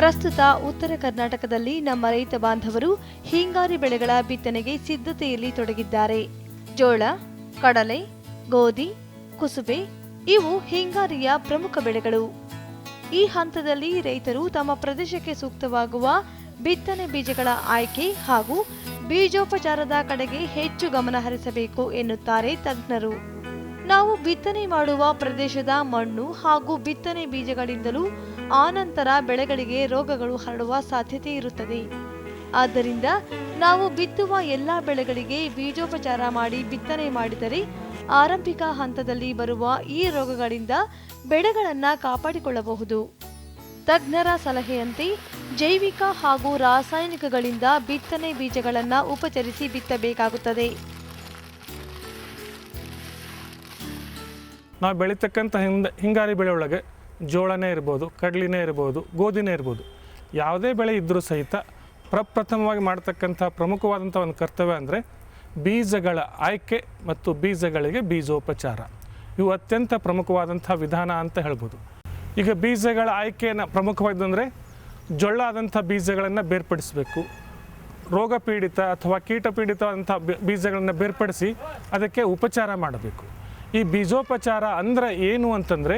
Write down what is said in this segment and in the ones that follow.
ಪ್ರಸ್ತುತ ಉತ್ತರ ಕರ್ನಾಟಕದಲ್ಲಿ ನಮ್ಮ ರೈತ ಬಾಂಧವರು ಹಿಂಗಾರಿ ಬೆಳೆಗಳ ಬಿತ್ತನೆಗೆ ಸಿದ್ಧತೆಯಲ್ಲಿ ತೊಡಗಿದ್ದಾರೆ. ಜೋಳ, ಕಡಲೆ, ಗೋಧಿ, ಕುಸುಬೆ ಇವು ಹಿಂಗಾರಿಯ ಪ್ರಮುಖ ಬೆಳೆಗಳು. ಈ ಹಂತದಲ್ಲಿ ರೈತರು ತಮ್ಮ ಪ್ರದೇಶಕ್ಕೆ ಸೂಕ್ತವಾಗುವ ಬಿತ್ತನೆ ಬೀಜಗಳ ಆಯ್ಕೆ ಹಾಗೂ ಬೀಜೋಪಚಾರದ ಕಡೆಗೆ ಹೆಚ್ಚು ಗಮನ ಹರಿಸಬೇಕು ಎನ್ನುತ್ತಾರೆ ತಜ್ಞರು. ನಾವು ಬಿತ್ತನೆ ಮಾಡುವ ಪ್ರದೇಶದ ಮಣ್ಣು ಹಾಗೂ ಬಿತ್ತನೆ ಬೀಜಗಳಿಂದಲೂ ಆನಂತರ ಬೆಳೆಗಳಿಗೆ ರೋಗಗಳು ಹರಡುವ ಸಾಧ್ಯತೆ ಇರುತ್ತದೆ. ಆದ್ದರಿಂದ ನಾವು ಬಿತ್ತುವ ಎಲ್ಲ ಬೆಳೆಗಳಿಗೆ ಬೀಜೋಪಚಾರ ಮಾಡಿ ಬಿತ್ತನೆ ಮಾಡಿದರೆ ಆರಂಭಿಕ ಹಂತದಲ್ಲಿ ಬರುವ ಈ ರೋಗಗಳಿಂದ ಬೆಳೆಗಳನ್ನು ಕಾಪಾಡಿಕೊಳ್ಳಬಹುದು. ತಜ್ಞರ ಸಲಹೆಯಂತೆ ಜೈವಿಕ ಹಾಗೂ ರಾಸಾಯನಿಕಗಳಿಂದ ಬಿತ್ತನೆ ಬೀಜಗಳನ್ನು ಉಪಚರಿಸಿ ಬಿತ್ತಬೇಕಾಗುತ್ತದೆ. ನಾವು ಬೆಳೀತಕ್ಕಂಥ ಹಿಂಗಾರಿ ಬೆಳೆ ಒಳಗೆ ಜೋಳನೇ ಇರ್ಬೋದು, ಕಡಲಿನೇ ಇರ್ಬೋದು, ಗೋಧಿನೇ ಇರ್ಬೋದು, ಯಾವುದೇ ಬೆಳೆ ಇದ್ದರೂ ಸಹಿತ ಪ್ರಪ್ರಥಮವಾಗಿ ಮಾಡ್ತಕ್ಕಂಥ ಪ್ರಮುಖವಾದಂಥ ಒಂದು ಕರ್ತವ್ಯ ಅಂದರೆ ಬೀಜಗಳ ಆಯ್ಕೆ ಮತ್ತು ಬೀಜಗಳಿಗೆ ಬೀಜೋಪಚಾರ. ಇವು ಅತ್ಯಂತ ಪ್ರಮುಖವಾದಂಥ ವಿಧಾನ ಅಂತ ಹೇಳ್ಬೋದು. ಈಗ ಬೀಜಗಳ ಆಯ್ಕೆಯನ್ನು ಪ್ರಮುಖವಾದಂದರೆ ಜೊಳ್ಳಾದಂಥ ಬೀಜಗಳನ್ನು ಬೇರ್ಪಡಿಸಬೇಕು. ರೋಗ ಪೀಡಿತ ಅಥವಾ ಕೀಟ ಪೀಡಿತವಾದಂಥ ಬೀಜಗಳನ್ನು ಬೇರ್ಪಡಿಸಿ ಅದಕ್ಕೆ ಉಪಚಾರ ಮಾಡಬೇಕು. ಈ ಬೀಜೋಪಚಾರ ಅಂದರೆ ಏನು ಅಂತಂದರೆ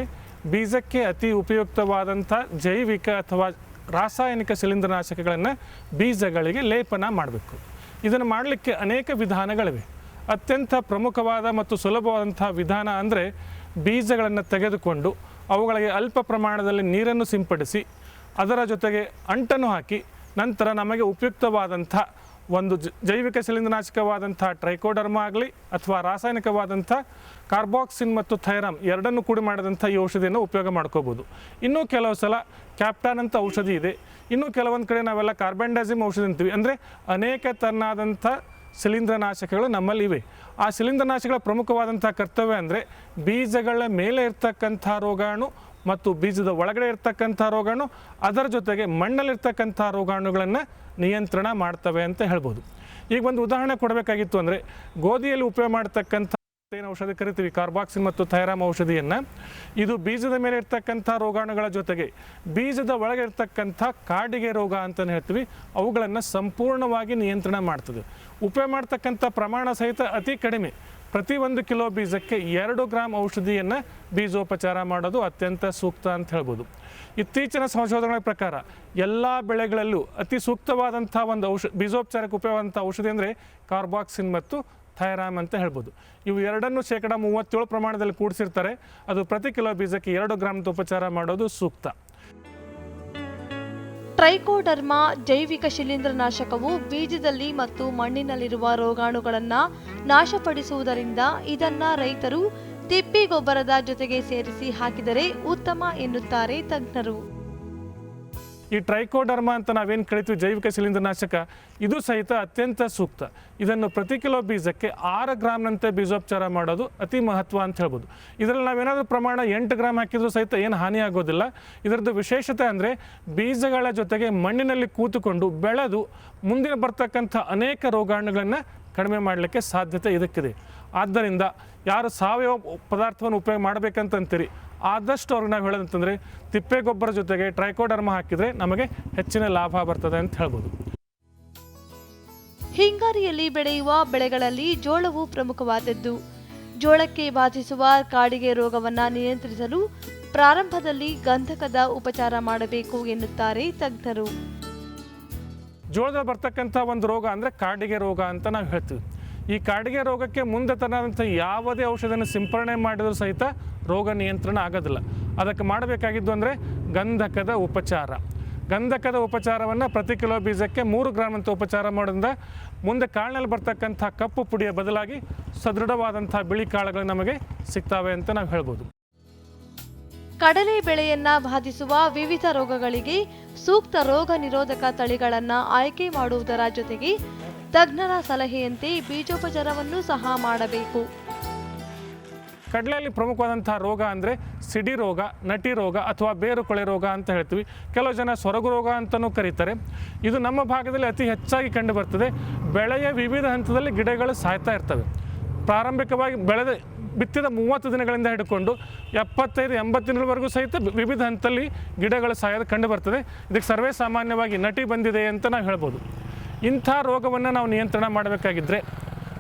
ಬೀಜಕ್ಕೆ ಅತಿ ಉಪಯುಕ್ತವಾದಂಥ ಜೈವಿಕ ಅಥವಾ ರಾಸಾಯನಿಕ ಶಿಲೀಂಧ್ರನಾಶಕಗಳನ್ನು ಬೀಜಗಳಿಗೆ ಲೇಪನ ಮಾಡಬೇಕು. ಇದನ್ನು ಮಾಡಲಿಕ್ಕೆ ಅನೇಕ ವಿಧಾನಗಳಿವೆ. ಅತ್ಯಂತ ಪ್ರಮುಖವಾದ ಮತ್ತು ಸುಲಭವಾದಂಥ ವಿಧಾನ ಅಂದರೆ ಬೀಜಗಳನ್ನು ತೆಗೆದುಕೊಂಡು ಅವುಗಳಿಗೆ ಅಲ್ಪ ಪ್ರಮಾಣದಲ್ಲಿ ನೀರನ್ನು ಸಿಂಪಡಿಸಿ ಅದರ ಜೊತೆಗೆ ಅಂಟನ್ನು ಹಾಕಿ ನಂತರ ನಮಗೆ ಉಪಯುಕ್ತವಾದಂಥ ಒಂದು ಜೈವಿಕ ಶಿಲೀಂಧ್ರನಾಶಕವಾದಂಥ ಟ್ರೈಕೋಡರ್ಮಾ ಆಗಲಿ ಅಥವಾ ರಾಸಾಯನಿಕವಾದಂಥ ಕಾರ್ಬಾಕ್ಸಿನ್ ಮತ್ತು ಥೈರಾಮ್ ಎರಡನ್ನು ಕೂಡಿ ಮಾಡಿದಂಥ ಈ ಔಷಧಿಯನ್ನು ಉಪಯೋಗ ಮಾಡ್ಕೋಬೋದು. ಇನ್ನೂ ಕೆಲವು ಸಲ ಕ್ಯಾಪ್ಟಾನ್ ಅಂತ ಔಷಧಿ ಇದೆ. ಇನ್ನೂ ಕೆಲವೊಂದು ಕಡೆ ನಾವೆಲ್ಲ ಕಾರ್ಬೆಂಡಾಜಿಮ್ ಔಷಧಿ ಅಂತೀವಿ. ಅಂದರೆ ಅನೇಕ ತರನಾದಂಥ ಶಿಲೀಂಧ್ರನಾಶಕಗಳು ನಮ್ಮಲ್ಲಿ ಇವೆ. ಆ ಶಿಲೀಂಧ್ರನಾಶಕಗಳ ಪ್ರಮುಖವಾದಂಥ ಕರ್ತವ್ಯ ಅಂದರೆ ಬೀಜಗಳ ಮೇಲೆ ಇರ್ತಕ್ಕಂಥ ರೋಗಾಣು ಮತ್ತು ಬೀಜದ ಒಳಗಡೆ ಇರ್ತಕ್ಕಂಥ ರೋಗಾಣು ಅದರ ಜೊತೆಗೆ ಮಣ್ಣಲ್ಲಿರ್ತಕ್ಕಂಥ ರೋಗಾಣುಗಳನ್ನು ನಿಯಂತ್ರಣ ಮಾಡ್ತವೆ ಅಂತ ಹೇಳ್ಬೋದು. ಈಗ ಒಂದು ಉದಾಹರಣೆ ಕೊಡಬೇಕಾಗಿತ್ತು ಅಂದರೆ ಗೋಧಿಯಲ್ಲಿ ಉಪಯೋಗ ಮಾಡ್ತಕ್ಕಂಥ ಏನು ಔಷಧಿ ಕರಿತೀವಿ ಕಾರ್ಬಾಕ್ಸಿನ್ ಮತ್ತು ಥೈರಾಮ್ ಔಷಧಿಯನ್ನು, ಇದು ಬೀಜದ ಮೇಲೆ ಇರ್ತಕ್ಕಂಥ ರೋಗಾಣುಗಳ ಜೊತೆಗೆ ಬೀಜದ ಒಳಗೆ ಇರ್ತಕ್ಕಂಥ ಕಾಡಿಗೆ ರೋಗ ಅಂತಲೇ ಹೇಳ್ತೀವಿ, ಅವುಗಳನ್ನು ಸಂಪೂರ್ಣವಾಗಿ ನಿಯಂತ್ರಣ ಮಾಡ್ತದೆ. ಉಪಯೋಗ ಮಾಡ್ತಕ್ಕಂಥ ಪ್ರಮಾಣ ಸಹಿತ ಅತಿ ಕಡಿಮೆ. ಪ್ರತಿ 1 ಕಿಲೋ ಬೀಜಕ್ಕೆ 2 ಗ್ರಾಮ್ ಔಷಧಿಯನ್ನು ಬೀಜೋಪಚಾರ ಮಾಡೋದು ಅತ್ಯಂತ ಸೂಕ್ತ ಅಂತ ಹೇಳ್ಬೋದು. ಇತ್ತೀಚಿನ ಸಂಶೋಧನೆಗಳ ಪ್ರಕಾರ ಎಲ್ಲ ಬೆಳೆಗಳಲ್ಲೂ ಅತಿ ಸೂಕ್ತವಾದಂಥ ಒಂದು ಬೀಜೋಪಚಾರಕ್ಕೆ ಉಪಯೋಗವಾದಂಥ ಔಷಧಿ ಅಂದರೆ ಕಾರ್ಬಾಕ್ಸಿನ್ ಮತ್ತು ಥೈರಾಮ್ ಅಂತ ಹೇಳ್ಬೋದು. ಇವು ಎರಡನ್ನು 37% ಪ್ರಮಾಣದಲ್ಲಿ ಕೂಡಿಸಿರ್ತಾರೆ. ಅದು ಪ್ರತಿ ಕಿಲೋ ಬೀಜಕ್ಕೆ 2 ಗ್ರಾಮ್ ಉಪಚಾರ ಮಾಡೋದು ಸೂಕ್ತ. ಟ್ರೈಕೋಡರ್ಮಾ ಜೈವಿಕ ಶಿಲೀಂಧ್ರನಾಶಕವು ಬೀಜದಲ್ಲಿ ಮತ್ತು ಮಣ್ಣಿನಲ್ಲಿರುವ ರೋಗಾಣುಗಳನ್ನು ನಾಶಪಡಿಸುವುದರಿಂದ ಇದನ್ನು ರೈತರು ತಿಪ್ಪಿ ಗೊಬ್ಬರದ ಜೊತೆಗೆ ಸೇರಿಸಿ ಹಾಕಿದರೆ ಉತ್ತಮ ಎನ್ನುತ್ತಾರೆ ತಜ್ಞರು. ಈ ಟ್ರೈಕೋಡರ್ಮಾ ಅಂತ ನಾವೇನು ಕರಿತೀವಿ ಜೈವಿಕ ಶಿಲೀಂಧ್ರನಾಶಕ, ಇದು ಸಹಿತ ಅತ್ಯಂತ ಸೂಕ್ತ. ಇದನ್ನು ಪ್ರತಿ ಕಿಲೋ ಬೀಜಕ್ಕೆ 6 ಗ್ರಾಮ್ನಂತೆ ಬೀಜೋಪಚಾರ ಮಾಡೋದು ಅತಿ ಮಹತ್ವ ಅಂತ ಹೇಳ್ಬೋದು. ಇದರಲ್ಲಿ ನಾವೇನಾದರೂ ಪ್ರಮಾಣ 8 ಗ್ರಾಮ್ ಹಾಕಿದರೂ ಸಹಿತ ಏನು ಹಾನಿ ಆಗೋದಿಲ್ಲ. ಇದರದ್ದು ವಿಶೇಷತೆ ಅಂದರೆ ಬೀಜಗಳ ಜೊತೆಗೆ ಮಣ್ಣಿನಲ್ಲಿ ಕೂತುಕೊಂಡು ಬೆಳೆದು ಮುಂದಿನ ಬರ್ತಕ್ಕಂಥ ಅನೇಕ ರೋಗಾಣುಗಳನ್ನು ಕಡಿಮೆ ಮಾಡಲಿಕ್ಕೆ ಸಾಧ್ಯತೆ ಇದಕ್ಕಿದೆ. ಆದ್ದರಿಂದ ಯಾರು ಸಾವಯವ ಪದಾರ್ಥವನ್ನು ಉಪಯೋಗ ಮಾಡಬೇಕಂತಂತೀರಿ ಆದಷ್ಟು ಅವ್ರಿಗೆ ನಾವು ಹೇಳೋದಂತಂದರೆ ತಿಪ್ಪೆ ಗೊಬ್ಬರ ಜೊತೆಗೆ ಟ್ರೈಕೋಡರ್ಮಾ ಹಾಕಿದರೆ ನಮಗೆ ಹೆಚ್ಚಿನ ಲಾಭ ಬರ್ತದೆ ಅಂತ ಹೇಳ್ಬೋದು. ಹಿಂಗಾರಿಯಲ್ಲಿ ಬೆಳೆಯುವ ಬೆಳೆಗಳಲ್ಲಿ ಜೋಳವು ಪ್ರಮುಖವಾದದ್ದು. ಜೋಳಕ್ಕೆ ಬಾಧಿಸುವ ಕಾಡಿಗೆ ರೋಗವನ್ನು ನಿಯಂತ್ರಿಸಲು ಪ್ರಾರಂಭದಲ್ಲಿ ಗಂಧಕದ ಉಪಚಾರ ಮಾಡಬೇಕು ಎನ್ನುತ್ತಾರೆ ತಜ್ಞರು. ಜೋಳದಲ್ಲಿ ಬರ್ತಕ್ಕಂಥ ಒಂದು ರೋಗ ಅಂದರೆ ಕಾಡಿಗೆ ರೋಗ ಅಂತ ನಾವು ಹೇಳ್ತೀವಿ. ಈ ಕಾಡಿಗೆ ರೋಗಕ್ಕೆ ಮುಂದೆ ತರದಂಥ ಯಾವುದೇ ಔಷಧಿಯನ್ನು ಸಿಂಪರಣೆ ಮಾಡಿದರೂ ಸಹಿತ ರೋಗ ನಿಯಂತ್ರಣ ಆಗೋದಿಲ್ಲ. ಅದಕ್ಕೆ ಮಾಡಬೇಕಾಗಿದ್ದು ಅಂದರೆ ಗಂಧಕದ ಉಪಚಾರ. ಗಂಧಕದ ಉಪಚಾರವನ್ನು ಪ್ರತಿ ಕಿಲೋ ಬೀಜಕ್ಕೆ 3 ಗ್ರಾಮ್ ಅಂತ ಉಪಚಾರ ಮಾಡೋದ್ರಿಂದ ಮುಂದೆ ಕಾಳಿನಲ್ಲಿ ಬರ್ತಕ್ಕಂಥ ಕಪ್ಪು ಪುಡಿಯ ಬದಲಾಗಿ ಸದೃಢವಾದಂಥ ಬಿಳಿ ಕಾಳುಗಳು ನಮಗೆ ಸಿಗ್ತವೆ ಅಂತ ನಾವು ಹೇಳ್ಬೋದು. ಕಡಲೆ ಬೆಳೆಯನ್ನ ಬಾಧಿಸುವ ವಿವಿಧ ರೋಗಗಳಿಗೆ ಸೂಕ್ತ ರೋಗ ನಿರೋಧಕ ತಳಿಗಳನ್ನು ಆಯ್ಕೆ ಮಾಡುವುದರ ಜೊತೆಗೆ ತಜ್ಞರ ಸಲಹೆಯಂತೆ ಬೀಜೋಪಚಾರವನ್ನು ಸಹ ಮಾಡಬೇಕು. ಕಡಲೆಯಲ್ಲಿ ಪ್ರಮುಖವಾದಂಥ ರೋಗ ಅಂದರೆ ಸಿಡಿ ರೋಗ, ನಟಿ ರೋಗ ಅಥವಾ ಬೇರು ಕೊಳೆ ರೋಗ ಅಂತ ಹೇಳ್ತೀವಿ. ಕೆಲವು ಜನ ಸೊರಗು ರೋಗ ಅಂತಲೂ ಕರೀತಾರೆ. ಇದು ನಮ್ಮ ಭಾಗದಲ್ಲಿ ಅತಿ ಹೆಚ್ಚಾಗಿ ಕಂಡು ಬರ್ತದೆ. ಬೆಳೆಯ ವಿವಿಧ ಹಂತದಲ್ಲಿ ಗಿಡಗಳು ಸಾಯ್ತಾ ಇರ್ತವೆ. ಪ್ರಾರಂಭಿಕವಾಗಿ ಬೆಳೆದ ಬಿತ್ತಿದ 30 ದಿನಗಳಿಂದ ಹಿಡ್ಕೊಂಡು 75-80 ದಿನಗಳವರೆಗೂ ಸಹಿತ ವಿವಿಧ ಹಂತದಲ್ಲಿ ಗಿಡಗಳು ಸಾಯೋದು ಕಂಡು ಬರ್ತದೆ. ಇದಕ್ಕೆ ಸರ್ವೇ ಸಾಮಾನ್ಯವಾಗಿ ನಟಿ ಬಂದಿದೆ ಅಂತ ನಾವು ಹೇಳ್ಬೋದು. ಇಂಥ ರೋಗವನ್ನು ನಾವು ನಿಯಂತ್ರಣ ಮಾಡಬೇಕಾಗಿದ್ದರೆ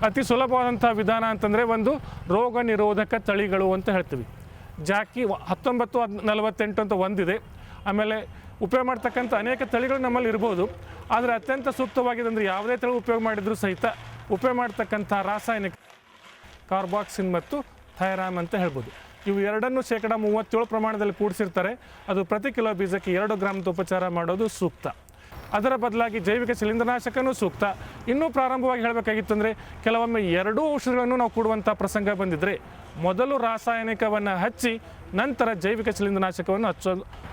ಅತಿ ಸುಲಭವಾದಂಥ ವಿಧಾನ ಅಂತಂದರೆ ಒಂದು ರೋಗ ನಿರೋಧಕ ತಳಿಗಳು ಅಂತ ಹೇಳ್ತೀವಿ. ಜಾಕಿ 1948 ಅಂತ ಒಂದಿದೆ. ಆಮೇಲೆ ಉಪಯೋಗ ಮಾಡ್ತಕ್ಕಂಥ ಅನೇಕ ತಳಿಗಳು ನಮ್ಮಲ್ಲಿ ಇರ್ಬೋದು. ಆದರೆ ಅತ್ಯಂತ ಸೂಕ್ತವಾಗಿದೆ ಅಂದರೆ ಯಾವುದೇ ತಳಿ ಉಪಯೋಗ ಮಾಡಿದರೂ ಸಹಿತ ಉಪಯೋಗ ಮಾಡ್ತಕ್ಕಂಥ ರಾಸಾಯನಿಕ ಕಾರ್ಬಾಕ್ಸಿನ್ ಮತ್ತು ಥೈರಾಮ್ ಅಂತ ಹೇಳ್ಬೋದು. ಇವು ಎರಡನ್ನೂ 37% ಪ್ರಮಾಣದಲ್ಲಿ ಕೂಡಿಸಿರ್ತಾರೆ. ಅದು ಪ್ರತಿ ಕಿಲೋ ಬೀಜಕ್ಕೆ 2 ಗ್ರಾಮ್ದ ಉಪಚಾರ ಮಾಡೋದು ಸೂಕ್ತ. ಅದರ ಬದಲಾಗಿ ಜೈವಿಕ ಶಿಲೀಂಧ್ರನಾಶಕನೂ ಸೂಕ್ತ. ಇನ್ನೂ ಪ್ರಾರಂಭವಾಗಿ ಹೇಳಬೇಕಾಗಿತ್ತು ಅಂದರೆ ಕೆಲವೊಮ್ಮೆ 2 ಔಷಧಿಗಳನ್ನು ನಾವು ಕೊಡುವಂಥ ಪ್ರಸಂಗ ಬಂದಿದ್ದರೆ ಮೊದಲು ರಾಸಾಯನಿಕವನ್ನು ಹಚ್ಚಿ ನಂತರ ಜೈವಿಕ ಶಿಲೀಂಧ್ರನಾಶಕವನ್ನು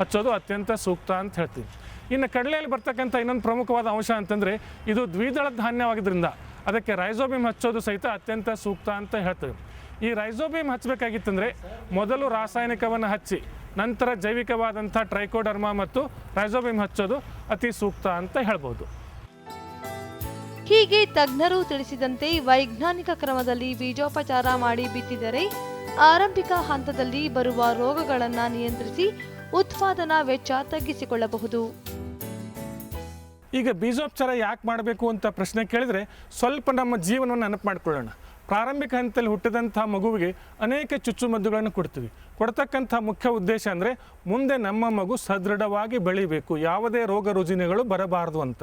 ಹಚ್ಚೋದು ಅತ್ಯಂತ ಸೂಕ್ತ ಅಂತ ಹೇಳ್ತೀವಿ. ಇನ್ನು ಕಡಲೆಯಲ್ಲಿ ಬರ್ತಕ್ಕಂಥ ಇನ್ನೊಂದು ಪ್ರಮುಖವಾದ ಅಂಶ ಅಂತಂದರೆ ಇದು ದ್ವಿದಳ ಧಾನ್ಯವಾಗಿದ್ದರಿಂದ ಅದಕ್ಕೆ ರೈಸೋಬಿಯಂ ಹಚ್ಚೋದು ಸಹಿತ ಅತ್ಯಂತ ಸೂಕ್ತ ಅಂತ ಹೇಳ್ತೀವಿ. ಈ ರೈಸೋಬಿಯಂ ಹಚ್ಚಬೇಕಾಗಿತ್ತಂದರೆ ಮೊದಲು ರಾಸಾಯನಿಕವನ್ನು ಹಚ್ಚಿ ನಂತರ ಜೈವಿಕವಾದಂಥ ಟ್ರೈಕೋಡರ್ಮಾ ಮತ್ತು ರೈಸೋಬಿಯಂ ಹಚ್ಚೋದು ಅತಿ ಸೂಕ್ತ ಅಂತ ಹೇಳ್ಬೋದು. ಹೀಗೆ ತಜ್ಞರು ತಿಳಿಸಿದಂತೆ ವೈಜ್ಞಾನಿಕ ಕ್ರಮದಲ್ಲಿ ಬೀಜೋಪಚಾರ ಮಾಡಿ ಬಿತ್ತಿದರೆ ಆರಂಭಿಕ ಹಂತದಲ್ಲಿ ಬರುವ ರೋಗಗಳನ್ನು ನಿಯಂತ್ರಿಸಿ ಉತ್ಪಾದನಾ ವೆಚ್ಚ ತಗ್ಗಿಸಿಕೊಳ್ಳಬಹುದು. ಈಗ ಬೀಜೋಪಚಾರ ಯಾಕೆ ಮಾಡಬೇಕು ಅಂತ ಪ್ರಶ್ನೆ ಕೇಳಿದರೆ ಸ್ವಲ್ಪ ನಮ್ಮ ಜೀವನವನ್ನು ನೆನಪು ಮಾಡಿಕೊಳ್ಳೋಣ. ಪ್ರಾರಂಭಿಕ ಹಂತದಲ್ಲಿ ಹುಟ್ಟಿದಂಥ ಮಗುವಿಗೆ ಅನೇಕ ಚುಚ್ಚುಮದ್ದುಗಳನ್ನು ಕೊಡ್ತೀವಿ. ಕೊಡ್ತಕ್ಕಂಥ ಮುಖ್ಯ ಉದ್ದೇಶ ಅಂದರೆ ಮುಂದೆ ನಮ್ಮ ಮಗು ಸದೃಢವಾಗಿ ಬೆಳಿಬೇಕು, ಯಾವುದೇ ರೋಗ ರುಜಿನಗಳು ಬರಬಾರ್ದು ಅಂತ.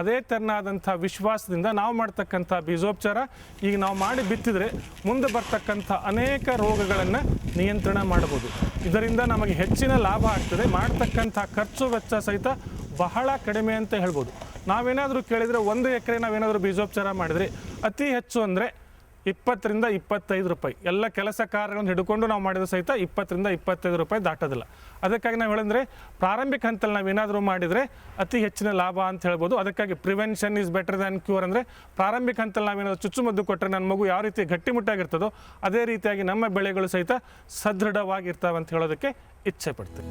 ಅದೇ ತೆರನಾದಂಥ ವಿಶ್ವಾಸದಿಂದ ನಾವು ಮಾಡ್ತಕ್ಕಂಥ ಬೀಜೋಪಚಾರ ಈಗ ನಾವು ಮಾಡಿ ಬಿತ್ತಿದರೆ ಮುಂದೆ ಬರ್ತಕ್ಕಂಥ ಅನೇಕ ರೋಗಗಳನ್ನು ನಿಯಂತ್ರಣ ಮಾಡ್ಬೋದು. ಇದರಿಂದ ನಮಗೆ ಹೆಚ್ಚಿನ ಲಾಭ ಆಗ್ತದೆ. ಮಾಡ್ತಕ್ಕಂಥ ಖರ್ಚು ವೆಚ್ಚ ಸಹಿತ ಬಹಳ ಕಡಿಮೆ ಅಂತ ಹೇಳ್ಬೋದು. ನಾವೇನಾದರೂ ಕೇಳಿದರೆ 1 ಎಕರೆ ನಾವೇನಾದರೂ ಬೀಜೋಪಚಾರ ಮಾಡಿದರೆ ಅತಿ ಹೆಚ್ಚು ಅಂದರೆ 20-25 ರೂಪಾಯಿ. ಎಲ್ಲ ಕೆಲಸ ಕಾರ್ಯಗಳನ್ನು ಹಿಡ್ಕೊಂಡು ನಾವು ಮಾಡಿದ ಸಹಿತ 20-25 ರೂಪಾಯಿ ದಾಟೋದಿಲ್ಲ. ಅದಕ್ಕಾಗಿ ನಾವು ಹೇಳಿದ್ರೆ ಪ್ರಾರಂಭಿಕ ಹಂತದಲ್ಲಿ ನಾವೇನಾದರೂ ಮಾಡಿದರೆ ಅತಿ ಹೆಚ್ಚಿನ ಲಾಭ ಅಂತ ಹೇಳ್ಬೋದು. ಅದಕ್ಕಾಗಿ prevention is better than cure ಅಂದರೆ ಪ್ರಾರಂಭಿಕ ಹಂತದಲ್ಲಿ ನಾವೇನಾದರೂ ಚುಚ್ಚುಮದ್ದು ಕೊಟ್ಟರೆ ನನ್ನ ಮಗು ಯಾವ ರೀತಿ ಗಟ್ಟಿಮುಟ್ಟಾಗಿರ್ತದೋ ಅದೇ ರೀತಿಯಾಗಿ ನಮ್ಮ ಬೆಳೆಗಳು ಸಹಿತ ಸದೃಢವಾಗಿರ್ತಾವೆ ಅಂತ ಹೇಳೋದಕ್ಕೆ ಇಚ್ಛೆ ಪಡ್ತೀವಿ.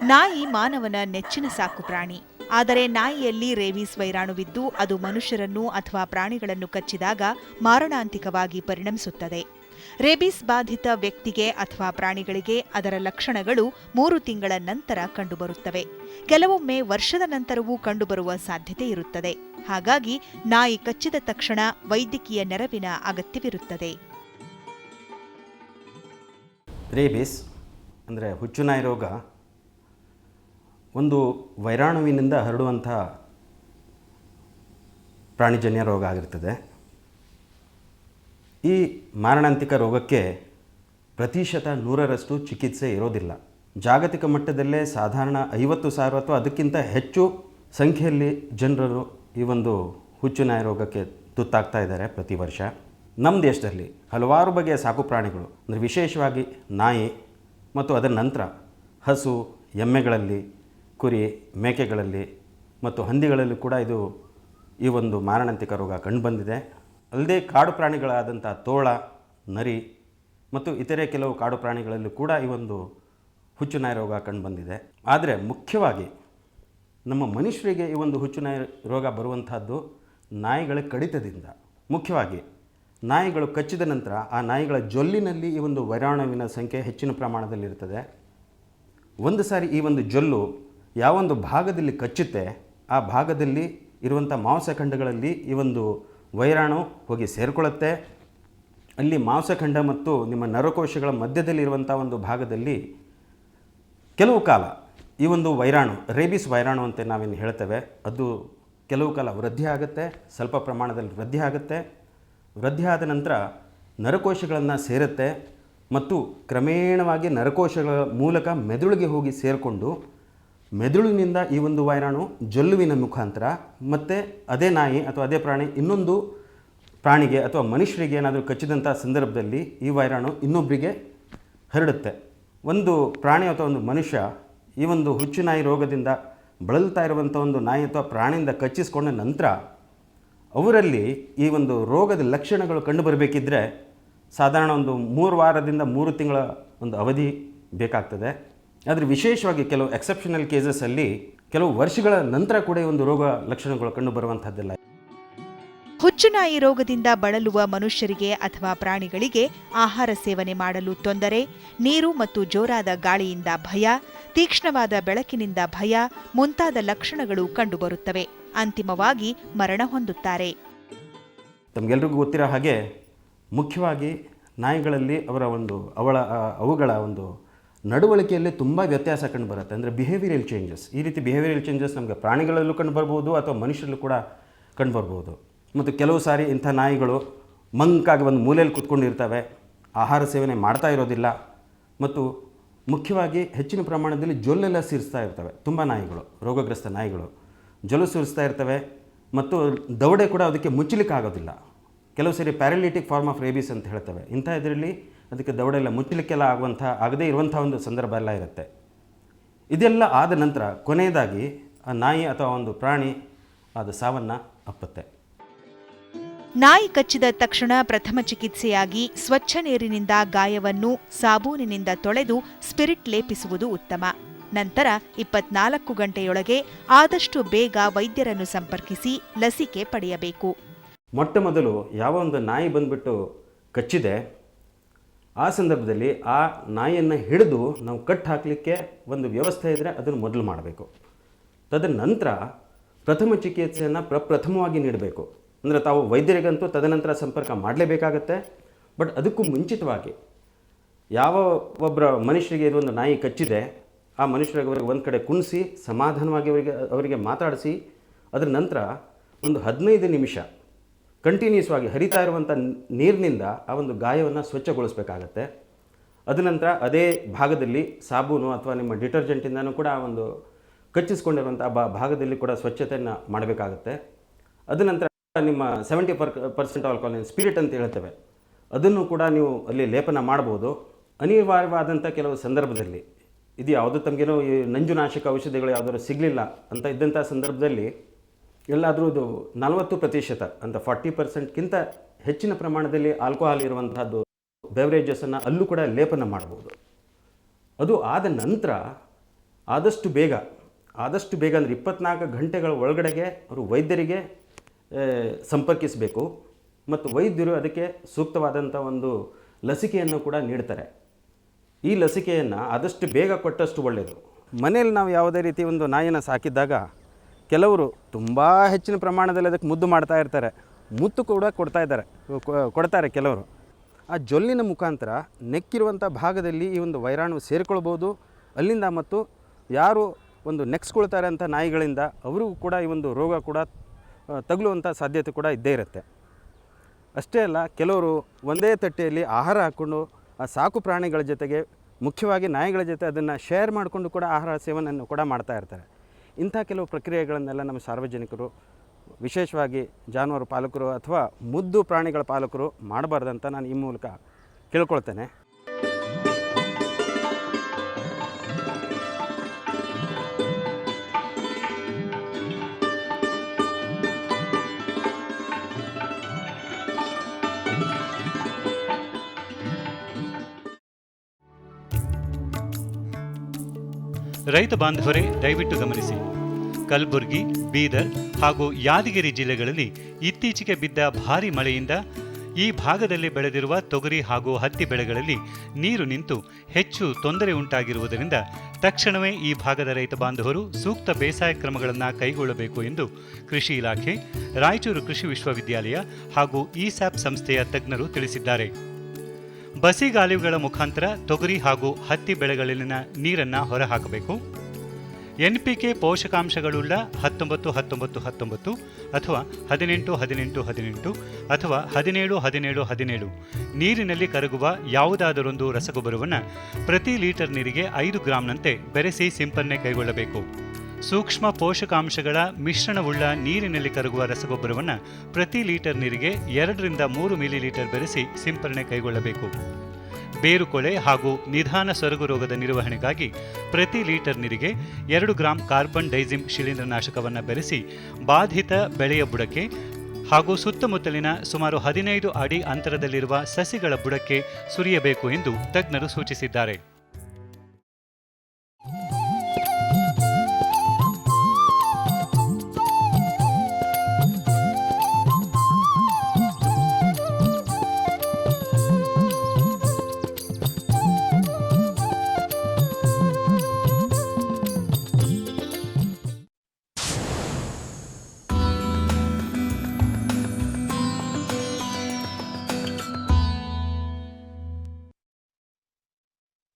ನಾಯಿ ಮಾನವನ ನೆಚ್ಚಿನ ಸಾಕು ಪ್ರಾಣಿ. ಆದರೆ ನಾಯಿಯಲ್ಲಿ ರೇಬೀಸ್ ವೈರಾಣುವಿದ್ದು ಅದು ಮನುಷ್ಯರನ್ನು ಅಥವಾ ಪ್ರಾಣಿಗಳನ್ನು ಕಚ್ಚಿದಾಗ ಮಾರಣಾಂತಿಕವಾಗಿ ಪರಿಣಮಿಸುತ್ತದೆ. ರೇಬೀಸ್ ಬಾಧಿತ ವ್ಯಕ್ತಿಗೆ ಅಥವಾ ಪ್ರಾಣಿಗಳಿಗೆ ಅದರ ಲಕ್ಷಣಗಳು 3 ತಿಂಗಳ ನಂತರ ಕಂಡುಬರುತ್ತವೆ. ಕೆಲವೊಮ್ಮೆ ವರ್ಷದ ನಂತರವೂ ಕಂಡುಬರುವ ಸಾಧ್ಯತೆ ಇರುತ್ತದೆ. ಹಾಗಾಗಿ ನಾಯಿ ಕಚ್ಚಿದ ತಕ್ಷಣ ವೈದ್ಯಕೀಯ ನೆರವಿನ ಅಗತ್ಯವಿರುತ್ತದೆ. ರೇಬೀಸ್ ಅಂದರೆ ಹುಚ್ಚುನಾಯಿ ರೋಗ ಒಂದು ವೈರಾಣುವಿನಿಂದ ಹರಡುವಂಥ ಪ್ರಾಣಿಜನ್ಯ ರೋಗ ಆಗಿರ್ತದೆ. ಈ ಮಾರಣಾಂತಿಕ ರೋಗಕ್ಕೆ ಪ್ರತಿಶತ 100ರಷ್ಟು ಚಿಕಿತ್ಸೆ ಇರೋದಿಲ್ಲ. ಜಾಗತಿಕ ಮಟ್ಟದಲ್ಲೇ ಸಾಧಾರಣ 50,000 ಅಥವಾ ಅದಕ್ಕಿಂತ ಹೆಚ್ಚು ಸಂಖ್ಯೆಯಲ್ಲಿ ಜನರು ಈ ಒಂದು ಹುಚ್ಚುನಾಯಿ ರೋಗಕ್ಕೆ ತುತ್ತಾಗ್ತಾ ಇದ್ದಾರೆ ಪ್ರತಿ ವರ್ಷ. ನಮ್ಮ ದೇಶದಲ್ಲಿ ಹಲವಾರು ಬಗೆಯ ಸಾಕು ಪ್ರಾಣಿಗಳು ಅಂದರೆ ವಿಶೇಷವಾಗಿ ನಾಯಿ ಮತ್ತು ಅದರ ನಂತರ ಹಸು, ಎಮ್ಮೆಗಳಲ್ಲಿ, ಕುರಿ, ಮೇಕೆಗಳಲ್ಲಿ ಮತ್ತು ಹಂದಿಗಳಲ್ಲಿ ಕೂಡ ಈ ಒಂದು ಮಾರಣಾಂತಿಕ ರೋಗ ಕಂಡುಬಂದಿದೆ. ಅಲ್ಲದೆ ಕಾಡು ಪ್ರಾಣಿಗಳಾದಂಥ ತೋಳ, ನರಿ ಮತ್ತು ಇತರೆ ಕೆಲವು ಕಾಡು ಪ್ರಾಣಿಗಳಲ್ಲಿ ಕೂಡ ಈ ಒಂದು ಹುಚ್ಚುನಾಯಿ ರೋಗ ಕಂಡುಬಂದಿದೆ. ಆದರೆ ಮುಖ್ಯವಾಗಿ ನಮ್ಮ ಮನುಷ್ಯರಿಗೆ ಈ ಒಂದು ಹುಚ್ಚುನಾಯಿ ರೋಗ ಬರುವಂಥದ್ದು ನಾಯಿಗಳ ಕಡಿತದಿಂದ. ಮುಖ್ಯವಾಗಿ ನಾಯಿಗಳು ಕಚ್ಚಿದ ನಂತರ ಆ ನಾಯಿಗಳ ಜೊಲ್ಲಿನಲ್ಲಿ ಈ ಒಂದು ವೈರಾಣುವಿನ ಸಂಖ್ಯೆ ಹೆಚ್ಚಿನ ಪ್ರಮಾಣದಲ್ಲಿರ್ತದೆ. ಒಂದು ಸಾರಿ ಈ ಒಂದು ಜೊಲ್ಲು ಯಾವೊಂದು ಭಾಗದಲ್ಲಿ ಕಚ್ಚುತ್ತೆ ಆ ಭಾಗದಲ್ಲಿ ಇರುವಂಥ ಮಾಂಸಖಂಡಗಳಲ್ಲಿ ಈ ಒಂದು ವೈರಾಣು ಹೋಗಿ ಸೇರಿಕೊಳ್ಳುತ್ತೆ. ಅಲ್ಲಿ ಮಾಂಸಖಂಡ ಮತ್ತು ನಿಮ್ಮ ನರಕೋಶಗಳ ಮಧ್ಯದಲ್ಲಿರುವಂಥ ಒಂದು ಭಾಗದಲ್ಲಿ ಕೆಲವು ಕಾಲ ಈ ಒಂದು ವೈರಾಣು, ರೇಬೀಸ್ ವೈರಾಣು ಅಂತ ನಾವೇನು ಹೇಳ್ತೇವೆ, ಅದು ಕೆಲವು ಕಾಲ ವೃದ್ಧಿ ಆಗುತ್ತೆ, ಸ್ವಲ್ಪ ಪ್ರಮಾಣದಲ್ಲಿ ವೃದ್ಧಿ ಆಗುತ್ತೆ. ವೃದ್ಧಿ ಆದ ನಂತರ ನರಕೋಶಗಳನ್ನು ಸೇರುತ್ತೆ ಮತ್ತು ಕ್ರಮೇಣವಾಗಿ ನರಕೋಶಗಳ ಮೂಲಕ ಮೆದುಳಿಗೆ ಹೋಗಿ ಸೇರಿಕೊಂಡು ಮೆದುಳಿನಿಂದ ಈ ಒಂದು ವೈರಾಣು ಜೊಲ್ಲುವಿನ ಮುಖಾಂತರ ಮತ್ತು ಅದೇ ನಾಯಿ ಅಥವಾ ಅದೇ ಪ್ರಾಣಿ ಇನ್ನೊಂದು ಪ್ರಾಣಿಗೆ ಅಥವಾ ಮನುಷ್ಯರಿಗೆ ಏನಾದರೂ ಕಚ್ಚಿದಂಥ ಸಂದರ್ಭದಲ್ಲಿ ಈ ವೈರಾಣು ಇನ್ನೊಬ್ಬರಿಗೆ ಹರಡುತ್ತೆ. ಒಂದು ಪ್ರಾಣಿ ಅಥವಾ ಒಂದು ಮನುಷ್ಯ ಈ ಒಂದು ಹುಚ್ಚುನಾಯಿ ರೋಗದಿಂದ ಬಳಲ್ತಾ ಇರುವಂಥ ಒಂದು ನಾಯಿ ಅಥವಾ ಪ್ರಾಣಿಯಿಂದ ಕಚ್ಚಿಸ್ಕೊಂಡ ನಂತರ ಅವರಲ್ಲಿ ಈ ಒಂದು ರೋಗದ ಲಕ್ಷಣಗಳು ಕಂಡುಬರಬೇಕಿದ್ರೆ ಸಾಧಾರಣ ಒಂದು 3 ವಾರದಿಂದ 3 ತಿಂಗಳ ಒಂದು ಅವಧಿ ಬೇಕಾಗ್ತದೆ. ಆದರೆ ವಿಶೇಷವಾಗಿ ಕೆಲವು ಎಕ್ಸೆಪ್ಷನಲ್ ಕೇಸಸಲ್ಲಿ ಕೆಲವು ವರ್ಷಗಳ ನಂತರ ಕೂಡ ಈ ಒಂದು ರೋಗ ಲಕ್ಷಣಗಳು ಕಂಡುಬರುವಂಥದ್ದೆಲ್ಲ. ಹುಚ್ಚುನಾಯಿ ರೋಗದಿಂದ ಬಳಲುವ ಮನುಷ್ಯರಿಗೆ ಅಥವಾ ಪ್ರಾಣಿಗಳಿಗೆ ಆಹಾರ ಸೇವನೆ ಮಾಡಲು ತೊಂದರೆ, ನೀರು ಮತ್ತು ಜೋರಾದ ಗಾಳಿಯಿಂದ ಭಯ, ತೀಕ್ಷ್ಣವಾದ ಬೆಳಕಿನಿಂದ ಭಯ ಮುಂತಾದ ಲಕ್ಷಣಗಳು ಕಂಡುಬರುತ್ತವೆ. ಅಂತಿಮವಾಗಿ ಮರಣ ಹೊಂದುತ್ತಾರೆ. ತಮಗೆಲ್ರಿಗೂ ಗೊತ್ತಿರೋ ಹಾಗೆ ಮುಖ್ಯವಾಗಿ ನಾಯಿಗಳಲ್ಲಿ ಅವುಗಳ ಒಂದು ನಡವಳಿಕೆಯಲ್ಲಿ ತುಂಬ ವ್ಯತ್ಯಾಸ ಕಂಡುಬರುತ್ತೆ. ಅಂದರೆ ಬಿಹೇವಿಯರಲ್ ಚೇಂಜಸ್. ಈ ರೀತಿ ಬಿಹೇವಿಯರಲ್ ಚೇಂಜಸ್ ನಮಗೆ ಪ್ರಾಣಿಗಳಲ್ಲೂ ಕಂಡುಬರ್ಬೋದು ಅಥವಾ ಮನುಷ್ಯರಲ್ಲೂ ಕೂಡ ಕಂಡುಬರ್ಬೋದು. ಮತ್ತು ಕೆಲವು ಸಾರಿ ಇಂಥ ನಾಯಿಗಳು ಮಂಕಾಗಿ ಒಂದು ಮೂಲೆಯಲ್ಲಿ ಕೂತ್ಕೊಂಡಿರ್ತವೆ, ಆಹಾರ ಸೇವನೆ ಮಾಡ್ತಾ ಇರೋದಿಲ್ಲ ಮತ್ತು ಮುಖ್ಯವಾಗಿ ಹೆಚ್ಚಿನ ಪ್ರಮಾಣದಲ್ಲಿ ಜೊಲ್ಲೆಲ್ಲ ಸೇರಿಸ್ತಾ ಇರ್ತವೆ. ತುಂಬ ನಾಯಿಗಳು, ರೋಗಗ್ರಸ್ತ ನಾಯಿಗಳು ಜೊಲ್ಲು ಸುರಿಸ್ತಾ ಇರ್ತವೆ ಮತ್ತು ದವಡೆ ಕೂಡ ಅದಕ್ಕೆ ಮುಚ್ಚಲಿಕ್ಕೆ ಆಗೋದಿಲ್ಲ. ಕೆಲವು ಸರಿ ಪ್ಯಾರಾಲಿಟಿಕ್ ಫಾರ್ಮ್ ಆಫ್ ರೇಬೀಸ್ ಅಂತ ಹೇಳ್ತವೆ. ಇಂಥ ಇದರಲ್ಲಿ ಅದಕ್ಕೆ ದವಡೆಲ್ಲ ಮುಚ್ಚಲಿಕ್ಕೆಲ್ಲ ಆಗದೇ ಇರುವಂಥ ಒಂದು ಸಂದರ್ಭ ಎಲ್ಲ ಇರುತ್ತೆ. ಇದೆಲ್ಲ ಆದ ನಂತರ ಕೊನೆಯದಾಗಿ ಆ ನಾಯಿ ಅಥವಾ ಒಂದು ಪ್ರಾಣಿ ಅದು ಸಾವನ್ನು ಅಪ್ಪುತ್ತೆ. ನಾಯಿ ಕಚ್ಚಿದ ತಕ್ಷಣ ಪ್ರಥಮ ಚಿಕಿತ್ಸೆಯಾಗಿ ಸ್ವಚ್ಛ ನೀರಿನಿಂದ ಗಾಯವನ್ನು ಸಾಬೂನಿನಿಂದ ತೊಳೆದು ಸ್ಪಿರಿಟ್ ಲೇಪಿಸುವುದು ಉತ್ತಮ. ನಂತರ 24 ಗಂಟೆಯೊಳಗೆ ಆದಷ್ಟು ಬೇಗ ವೈದ್ಯರನ್ನು ಸಂಪರ್ಕಿಸಿ ಲಸಿಕೆ ಪಡೆಯಬೇಕು. ಮೊಟ್ಟ ಮೊದಲು ಯಾವ ಒಂದು ನಾಯಿ ಬಂದುಬಿಟ್ಟು ಕಚ್ಚಿದೆ ಆ ಸಂದರ್ಭದಲ್ಲಿ ಆ ನಾಯಿಯನ್ನು ಹಿಡಿದು ನಾವು ಕಟ್ ಹಾಕಲಿಕ್ಕೆ ಒಂದು ವ್ಯವಸ್ಥೆ ಇದ್ದರೆ ಅದನ್ನು ಮೊದಲು ಮಾಡಬೇಕು. ತದನಂತರ ಪ್ರಥಮ ಚಿಕಿತ್ಸೆಯನ್ನು ಪ್ರಥಮವಾಗಿ ನೀಡಬೇಕು. ಅಂದರೆ ತಾವು ವೈದ್ಯರಿಗಂತೂ ತದನಂತರ ಸಂಪರ್ಕ ಮಾಡಲೇಬೇಕಾಗತ್ತೆ. ಬಟ್ ಅದಕ್ಕೂ ಮುಂಚಿತವಾಗಿ ಯಾವ ಒಬ್ಬರ ಮನುಷ್ಯರಿಗೆ ಇದೊಂದು ನಾಯಿ ಕಚ್ಚಿದೆ ಆ ಮನುಷ್ಯರಿಗೆ ಅವರಿಗೆ ಒಂದು ಕಡೆ ಕುಣಿಸಿ ಸಮಾಧಾನವಾಗಿ ಅವರಿಗೆ ಮಾತಾಡಿಸಿ ಅದರ ನಂತರ ಒಂದು 15 ನಿಮಿಷ ಕಂಟಿನ್ಯೂಸ್ ಆಗಿ ಹರಿತಾ ಇರುವಂಥ ನೀರಿನಿಂದ ಆ ಒಂದು ಗಾಯವನ್ನು ಸ್ವಚ್ಛಗೊಳಿಸಬೇಕಾಗತ್ತೆ. ಅದ ನಂತರ ಅದೇ ಭಾಗದಲ್ಲಿ ಸಾಬೂನು ಅಥವಾ ನಿಮ್ಮ ಡಿಟರ್ಜೆಂಟಿಂದನೂ ಕೂಡ ಆ ಒಂದು ಕಚ್ಚಿಸ್ಕೊಂಡಿರುವಂಥ ಭಾಗದಲ್ಲಿ ಕೂಡ ಸ್ವಚ್ಛತೆಯನ್ನು ಮಾಡಬೇಕಾಗತ್ತೆ. ಅದ ನಂತರ ನಿಮ್ಮ 70% ಆಲ್ಕೋಹಾಲ್ ಸ್ಪಿರಿಟ್ ಅಂತ ಹೇಳ್ತೇವೆ, ಅದನ್ನು ಕೂಡ ನೀವು ಅಲ್ಲಿ ಲೇಪನ ಮಾಡ್ಬೋದು. ಅನಿವಾರ್ಯವಾದಂಥ ಕೆಲವು ಸಂದರ್ಭದಲ್ಲಿ ಇದು ಯಾವುದು ತಮಗೇನೋ ಈ ನಂಜುನಾಶಕ ಔಷಧಿಗಳು ಯಾವುದಾದ್ರು ಸಿಗಲಿಲ್ಲ ಅಂತ ಇದ್ದಂಥ ಸಂದರ್ಭದಲ್ಲಿ ಎಲ್ಲಾದರೂ ಇದು 40% ಅಂತ 40%ಕ್ಕಿಂತ ಹೆಚ್ಚಿನ ಪ್ರಮಾಣದಲ್ಲಿ ಆಲ್ಕೋಹಾಲ್ ಇರುವಂತಹದ್ದು ಬೆವರೇಜಸನ್ನು ಅಲ್ಲೂ ಕೂಡ ಲೇಪನ ಮಾಡ್ಬೋದು. ಅದು ಆದ ನಂತರ ಆದಷ್ಟು ಬೇಗ ಅಂದರೆ 24 ಗಂಟೆಗಳ ಒಳಗಡೆಗೆ ಅವರು ವೈದ್ಯರಿಗೆ ಸಂಪರ್ಕಿಸಬೇಕು ಮತ್ತು ವೈದ್ಯರು ಅದಕ್ಕೆ ಸೂಕ್ತವಾದಂಥ ಒಂದು ಲಸಿಕೆಯನ್ನು ಕೂಡ ನೀಡ್ತಾರೆ. ಈ ಲಸಿಕೆಯನ್ನು ಆದಷ್ಟು ಬೇಗ ಕೊಟ್ಟಷ್ಟು ಒಳ್ಳೆಯದು. ಮನೆಯಲ್ಲಿ ನಾವು ಯಾವುದೇ ರೀತಿ ಒಂದು ನಾಯಿನ ಸಾಕಿದ್ದಾಗ ಕೆಲವರು ತುಂಬ ಹೆಚ್ಚಿನ ಪ್ರಮಾಣದಲ್ಲಿ ಅದಕ್ಕೆ ಮುದ್ದು ಮಾಡ್ತಾ ಇರ್ತಾರೆ, ಮುತ್ತು ಕೂಡ ಕೊಡ್ತಾರೆ ಕೆಲವರು. ಆ ಜೊಲ್ಲಿನ ಮುಖಾಂತರ ನೆಕ್ಕಿರುವಂಥ ಭಾಗದಲ್ಲಿ ಈ ಒಂದು ವೈರಾಣು ಸೇರಿಕೊಳ್ಬೋದು. ಅಲ್ಲಿಂದ ಮತ್ತು ಯಾರು ಒಂದು ನೆಕ್ಸ್ಕೊಳ್ತಾರೆ ಅಂತ ನಾಯಿಗಳಿಂದ ಅವರಿಗೂ ಕೂಡ ಈ ಒಂದು ರೋಗ ಕೂಡ ತಗುಲುವಂಥ ಸಾಧ್ಯತೆ ಕೂಡ ಇದ್ದೇ ಇರುತ್ತೆ. ಅಷ್ಟೇ ಅಲ್ಲ, ಕೆಲವರು ಒಂದೇ ತಟ್ಟೆಯಲ್ಲಿ ಆಹಾರ ಹಾಕ್ಕೊಂಡು ಆ ಸಾಕು ಪ್ರಾಣಿಗಳ ಜೊತೆಗೆ ಮುಖ್ಯವಾಗಿ ನಾಯಿಗಳ ಜೊತೆ ಅದನ್ನು ಶೇರ್ ಮಾಡಿಕೊಂಡು ಕೂಡ ಆಹಾರ ಸೇವನೆಯನ್ನು ಕೂಡ ಮಾಡ್ತಾ ಇರ್ತಾರೆ. ಇಂಥ ಕೆಲವು ಪ್ರಕ್ರಿಯೆಗಳನ್ನೆಲ್ಲ ನಮ್ಮ ಸಾರ್ವಜನಿಕರು, ವಿಶೇಷವಾಗಿ ಜಾನುವಾರು ಪಾಲಕರು ಅಥವಾ ಮುದ್ದು ಪ್ರಾಣಿಗಳ ಪಾಲಕರು ಮಾಡಬಾರ್ದಂತ ನಾನು ಈ ಮೂಲಕ ಕೇಳ್ಕೊಳ್ತೇನೆ. ರೈತ ಬಾಂಧವರೇ, ದಯವಿಟ್ಟು ಗಮನಿಸಿ. ಕಲಬುರಗಿ, ಬೀದರ್ ಹಾಗೂ ಯಾದಗಿರಿ ಜಿಲ್ಲೆಗಳಲ್ಲಿ ಇತ್ತೀಚೆಗೆ ಬಿದ್ದ ಭಾರೀ ಮಳೆಯಿಂದ ಈ ಭಾಗದಲ್ಲಿ ಬೆಳೆದಿರುವ ತೊಗರಿ ಹಾಗೂ ಹತ್ತಿ ಬೆಳೆಗಳಲ್ಲಿ ನೀರು ನಿಂತು ಹೆಚ್ಚು ತೊಂದರೆ ಉಂಟಾಗಿರುವುದರಿಂದ ತಕ್ಷಣವೇ ಈ ಭಾಗದ ರೈತ ಬಾಂಧವರು ಸೂಕ್ತ ಬೇಸಾಯ ಕ್ರಮಗಳನ್ನು ಕೈಗೊಳ್ಳಬೇಕು ಎಂದು ಕೃಷಿ ಇಲಾಖೆ, ರಾಯಚೂರು ಕೃಷಿ ವಿಶ್ವವಿದ್ಯಾಲಯ ಹಾಗೂ ಇಸ್ಯಾಪ್ ಸಂಸ್ಥೆಯ ತಜ್ಞರು ತಿಳಿಸಿದ್ದಾರೆ. ಬಸಿಗಾಲುವೆಗಳ ಮುಖಾಂತರ ತೊಗರಿ ಹಾಗೂ ಹತ್ತಿ ಬೆಳೆಗಳಲ್ಲಿನ ನೀರನ್ನು ಹೊರಹಾಕಬೇಕು. NPK ಪೋಷಕಾಂಶಗಳುಳ್ಳ 19-19-19 ಅಥವಾ 18-18-18 ಅಥವಾ 17-17-17 ನೀರಿನಲ್ಲಿ ಕರಗುವ ಯಾವುದಾದರೊಂದು ರಸಗೊಬ್ಬರವನ್ನು ಪ್ರತಿ ಲೀಟರ್ ನೀರಿಗೆ 5 ಗ್ರಾಂನಂತೆ ಬೆರೆಸಿ ಸಿಂಪರಣೆ ಕೈಗೊಳ್ಳಬೇಕು. ಸೂಕ್ಷ್ಮ ಪೋಷಕಾಂಶಗಳ ಮಿಶ್ರಣವುಳ್ಳ ನೀರಿನಲ್ಲಿ ಕರಗುವ ರಸಗೊಬ್ಬರವನ್ನು ಪ್ರತಿ ಲೀಟರ್ ನೀರಿಗೆ 2-3 ಮಿಲಿಲೀಟರ್ ಬೆರೆಸಿ ಸಿಂಪರಣೆ ಕೈಗೊಳ್ಳಬೇಕು. ಬೇರುಕೊಳೆ ಹಾಗೂ ನಿಧಾನ ಸೊರಗು ರೋಗದ ನಿರ್ವಹಣೆಗಾಗಿ ಪ್ರತಿ ಲೀಟರ್ ನೀರಿಗೆ 2 ಗ್ರಾಂ ಕಾರ್ಬನ್ ಡೈಸಿಮ್ ಶಿಲೀಂಧ್ರನಾಶಕವನ್ನು ಬೆರೆಸಿ ಬಾಧಿತ ಬೆಳೆಯ ಬುಡಕ್ಕೆ ಹಾಗೂ ಸುತ್ತಮುತ್ತಲಿನ ಸುಮಾರು 15 ಅಡಿ ಅಂತರದಲ್ಲಿರುವ ಸಸಿಗಳ ಬುಡಕ್ಕೆ ಸುರಿಯಬೇಕು ಎಂದು ತಜ್ಞರು ಸೂಚಿಸಿದ್ದಾರೆ.